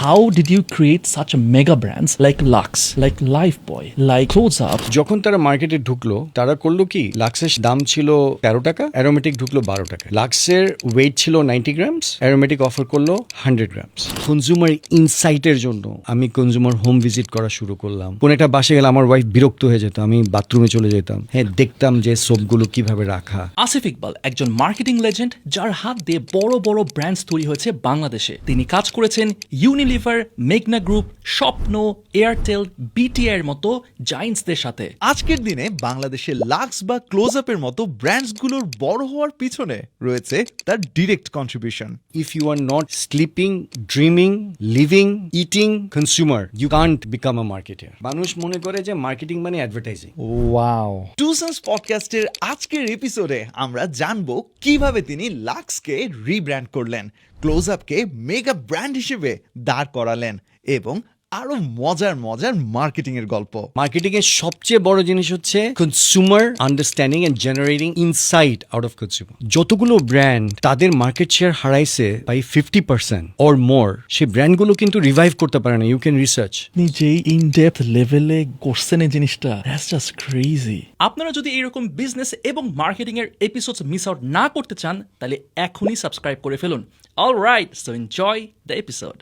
how did you create such a mega brands like Lux, like Lifebuoy, like Close Up? যখন তারা মার্কেটে ঢুকলো তারা করলো কি, লাক্সের দাম ছিল 13 টাকা, অ্যারোমেটিক ঢুকলো 12 টাকা। লাক্সের ওয়েট ছিল 90 গ্রামস, অ্যারোমেটিক অফার করলো 100 গ্রামস। কনজিউমার ইনসাইটের জন্য আমি কনজিউমার হোম ভিজিট করা শুরু করলাম। কোন একটা বাসে গেলে আমার ওয়াইফ বিরক্ত হয়ে যেত, আমি বাথরুমে চলে যেতাম, হ্যাঁ দেখতাম যে সোপগুলো কিভাবে রাখা। আসিফ ইকবাল একজন মার্কেটিং লেজেন্ড, যার হাত দিয়ে বড় বড় ব্র্যান্ডস তৈরি হয়েছে বাংলাদেশে। তিনি কাজ করেছেন ইউনিলিভার, মেঘনা গ্রুপ, স্বপ্ন, এয়ারটেল, বিটিআই এর মতো জায়ান্টসদের সাথে। আজকের দিনে বাংলাদেশের লাক্স বা ক্লোজ আপের মতো ব্র্যান্ডসগুলোর বড় হওয়ার পিছনে রয়েছে তার direct contribution. If you are not sleeping, dreaming, living, eating consumer, you can't become a marketer. মানুষ মনে করে যে মার্কেটিং মানে অ্যাডভার্টাইজিং। ওয়াও। টু সেন্স পডকাস্টের আজকের এপিসোডে আমরা জানবো কিভাবে তিনি লাক্সকে রিব্র্যান্ড করলেন, ক্লোজ আপকে মেগা ব্র্যান্ড হিসেবে দাঁড় করালেন এবং আরো মজার মজার মার্কেটিং এর গল্প। মার্কেটিং এর সবচেয়ে বড় জিনিস হচ্ছে consumer understanding and generating insight out of consumer. যতগুলো ব্র্যান্ড তাদের মার্কেট শেয়ার হারাইছে বাই 50% অর মোর, সেই ব্র্যান্ডগুলো কিন্তু রিভাইভ করতে পারে না। You can research. আপনি যে ইন ডেপথ লেভেলে করছেন এই জিনিসটা, দ্যাটস জাস্ট ক্রেজি। আপনারা যদি এরকম বিজনেস এবং মার্কেটিং এর এপিসোডস মিস আউট না করতে চান, তাহলে এখনই সাবস্ক্রাইব করে ফেলুন। Alright, so enjoy the episode.